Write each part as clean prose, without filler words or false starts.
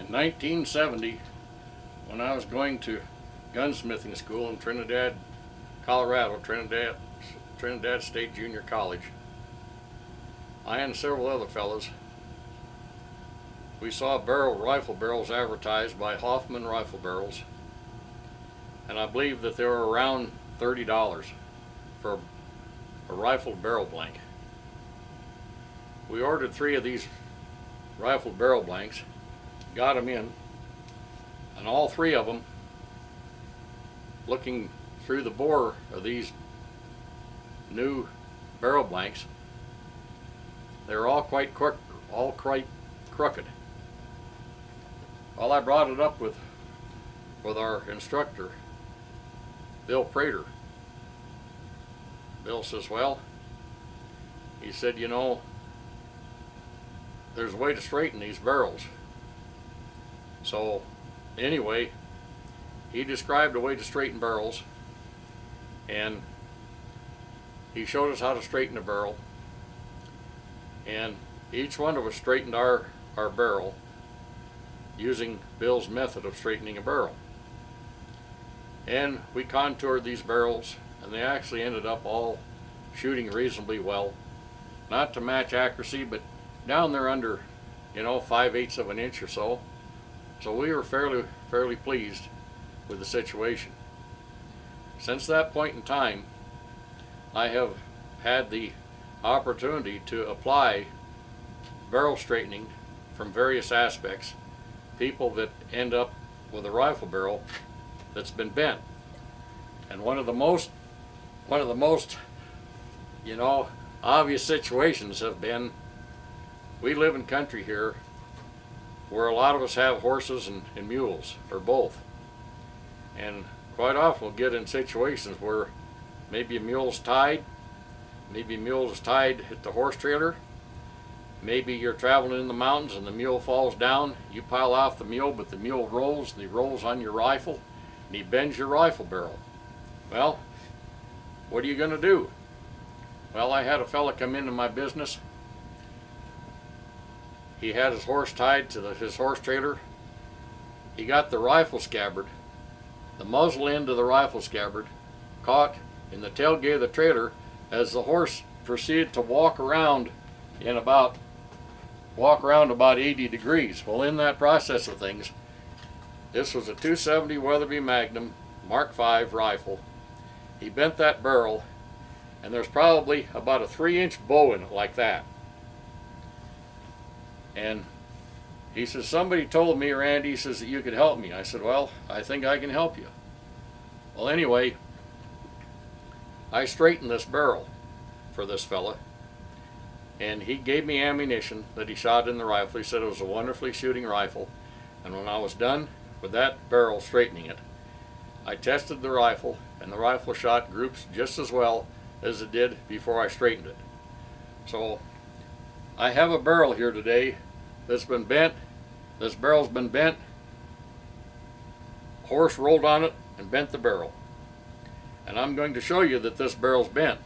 1970, when I was going to gunsmithing school in Trinidad, Colorado, Trinidad State Junior College, I and several other fellows, we saw rifle barrels advertised by Hoffman Rifle Barrels, and I believe that they were around $30 for a rifle barrel blank. We ordered 3 of these rifle barrel blanks, got them in, and all 3 of them, looking through the bore of these new barrel blanks, they were all quite crooked. Well, I brought it up with our instructor, Bill Prater. Bill says, well, he said, you know, there's a way to straighten these barrels. So anyway, he described a way to straighten barrels, and he showed us how to straighten a barrel, and each one of us straightened our barrel using Bill's method of straightening a barrel. And we contoured these barrels, and they actually ended up all shooting reasonably well. Not to match accuracy, but down there under, you know, 5/8 of an inch or so. So we were fairly pleased with the situation. Since that point in time, I have had the opportunity to apply barrel straightening from various aspects. People that end up with a rifle barrel that's been bent. And one of the most, you know, obvious situations have been, we live in country here where a lot of us have horses and mules, or both. And quite often we'll get in situations where maybe a mule's tied, maybe a mule is tied at the horse trailer, maybe you're traveling in the mountains and the mule falls down, you pile off the mule, but the mule rolls, and he rolls on your rifle, and he bends your rifle barrel. Well, what are you going to do? Well, I had a fella come into my business. He had his horse tied to his horse trailer. He got the rifle scabbard, the muzzle end of the rifle scabbard, caught in the tailgate of the trailer as the horse proceeded to walk around about 80 degrees. Well, in that process of things, this was a 270 Weatherby Magnum Mark V rifle. He bent that barrel, and there's probably about a 3-inch bow in it like that. And he says, somebody told me, Randy, he says, that you could help me. I said, well, I think I can help you. Well, anyway, I straightened this barrel for this fella, and he gave me ammunition that he shot in the rifle. He said it was a wonderfully shooting rifle, and when I was done with that barrel straightening it, I tested the rifle, and the rifle shot groups just as well as it did before I straightened it. So I have a barrel here today that's been bent. This barrel's been bent. Horse rolled on it and bent the barrel. And I'm going to show you that this barrel's bent.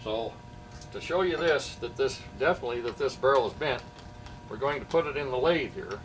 So to show you this, that this barrel is bent, we're going to put it in the lathe here.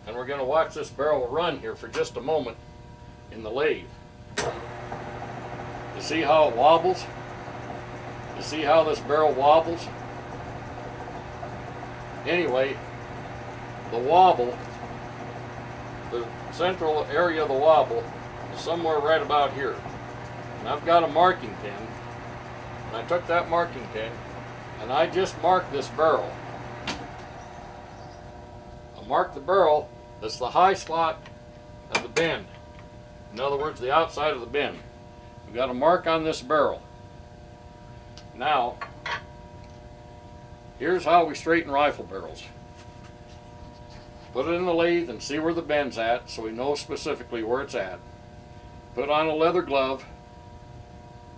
And we're going to watch this barrel run here for just a moment in the lathe. You see how it wobbles? You see how this barrel wobbles? Anyway, the wobble, the central area of the wobble is somewhere right about here. And I've got a marking pin, and I took that marking pin and I just marked this barrel. I marked the barrel. That's the high spot of the bend. In other words, the outside of the bend. We've got a mark on this barrel. Now, here's how we straighten rifle barrels. Put it in the lathe and see where the bend's at, so we know specifically where it's at. Put on a leather glove.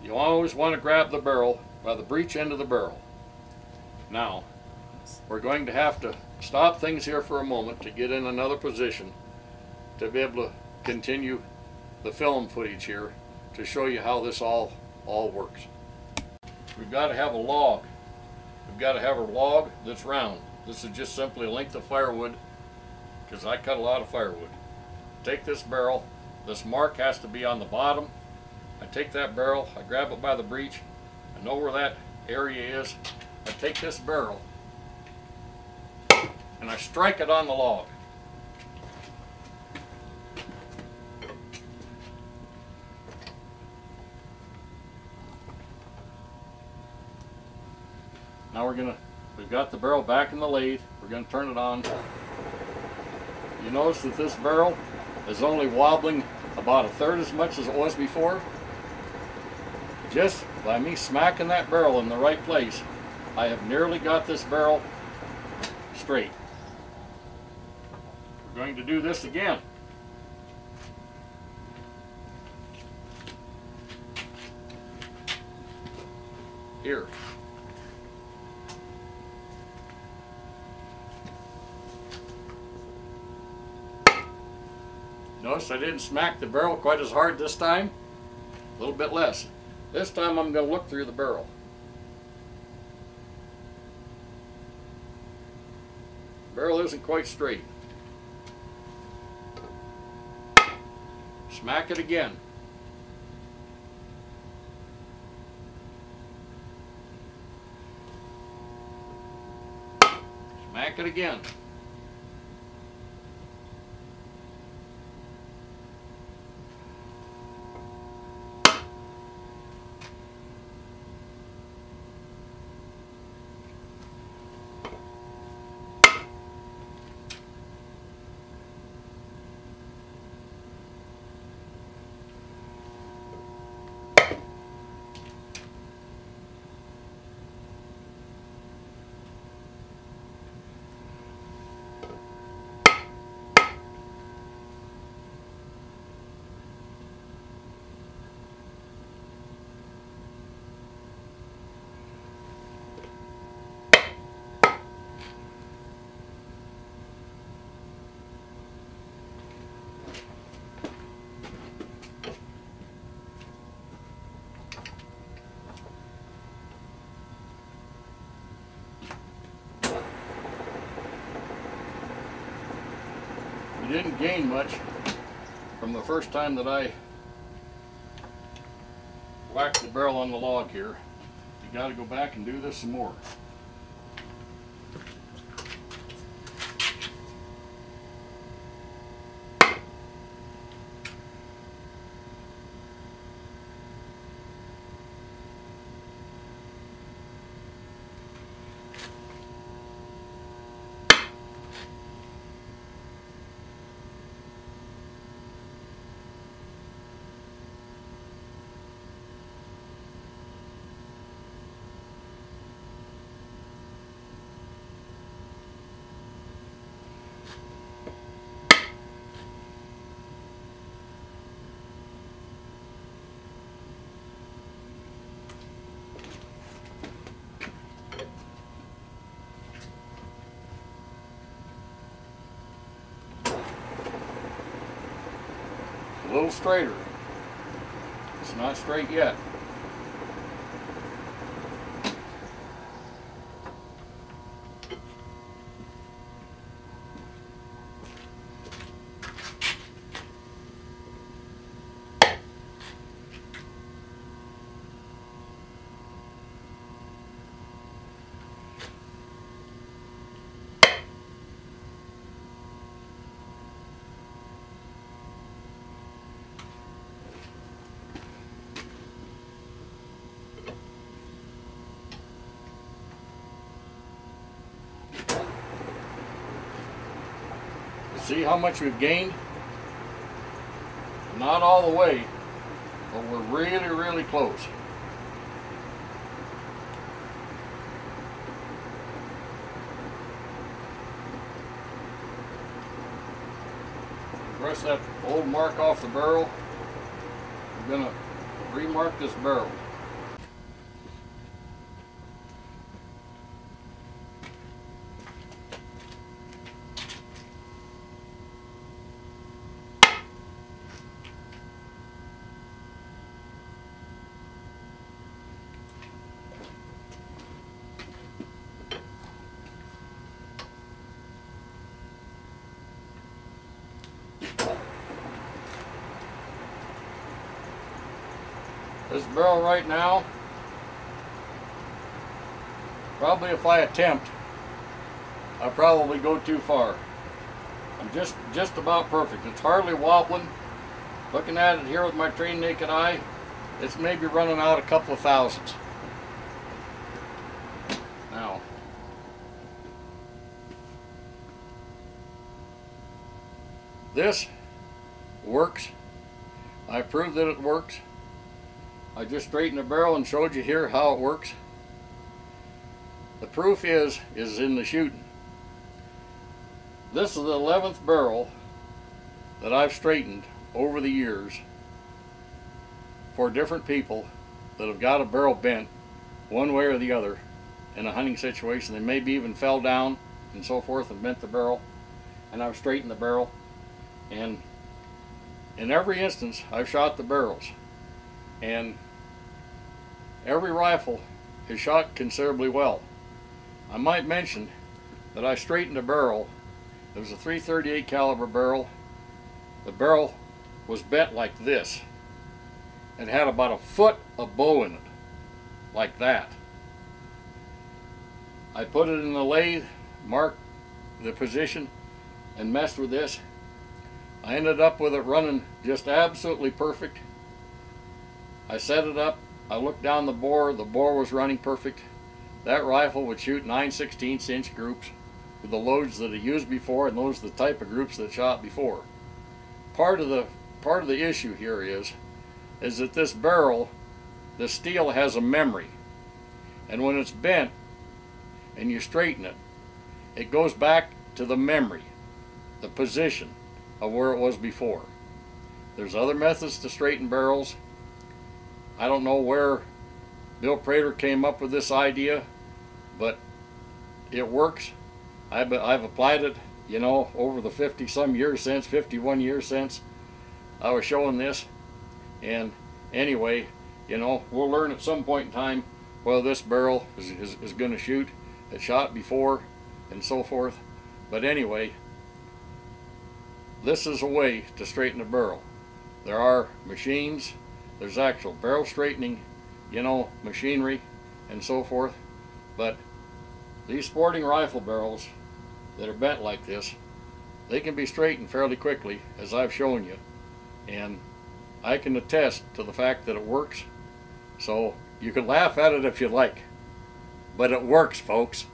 You always want to grab the barrel by the breech end of the barrel. Now, we're going to have to stop things here for a moment to get in another position to be able to continue the film footage here to show you how this all works. We've got to have a log. We've got to have a log that's round. This is just simply a length of firewood because I cut a lot of firewood. Take this barrel, this mark has to be on the bottom. I take that barrel, I grab it by the breech, I know where that area is. I take this barrel and I strike it on the log. Now we've got the barrel back in the lathe, we're going to turn it on. You notice that this barrel is only wobbling about a third as much as it was before. Just by me smacking that barrel in the right place, I have nearly got this barrel straight. We're going to do this again. Here. Notice I didn't smack the barrel quite as hard this time. A little bit less. This time I'm going to look through the barrel. The barrel isn't quite straight. Smack it again. Smack it again. We didn't gain much from the first time that I whacked the barrel on the log here. You got to go back and do this some more. A little straighter. It's not straight yet. See how much we've gained? Not all the way, but we're really, really close. Brush that old mark off the barrel. We're going to remark this barrel. This barrel right now, probably if I attempt, I'll probably go too far. I'm just about perfect. It's hardly wobbling. Looking at it here with my trained naked eye, it's maybe running out a couple of thousandths. Now, this works. I proved that it works. I just straightened the barrel and showed you here how it works. The proof is in the shooting. This is the 11th barrel that I've straightened over the years for different people that have got a barrel bent one way or the other in a hunting situation. They maybe even fell down and so forth and bent the barrel, and I've straightened the barrel. And in every instance, I've shot the barrels, and every rifle is shot considerably well. I might mention that I straightened a barrel. It was a .338 caliber barrel. The barrel was bent like this. It had about a foot of bow in it, like that. I put it in the lathe, marked the position, and messed with this. I ended up with it running just absolutely perfect. I set it up, I looked down the bore was running perfect. That rifle would shoot 9/16 inch groups with the loads that it used before, and those are the type of groups that shot before. Part of the issue here is that this barrel, the steel has a memory, and when it's bent and you straighten it, it goes back to the memory, the position of where it was before. There's other methods to straighten barrels. I don't know where Bill Prater came up with this idea, but it works. I've applied it, you know, over the 50-some years since, 51 years since I was showing this. And anyway, you know, we'll learn at some point in time whether this barrel is going to shoot. It shot before and so forth. But anyway, this is a way to straighten a barrel. There are machines, there's actual barrel straightening, you know, machinery and so forth. But these sporting rifle barrels that are bent like this, they can be straightened fairly quickly, as I've shown you. And I can attest to the fact that it works. So you can laugh at it if you like, but it works, folks.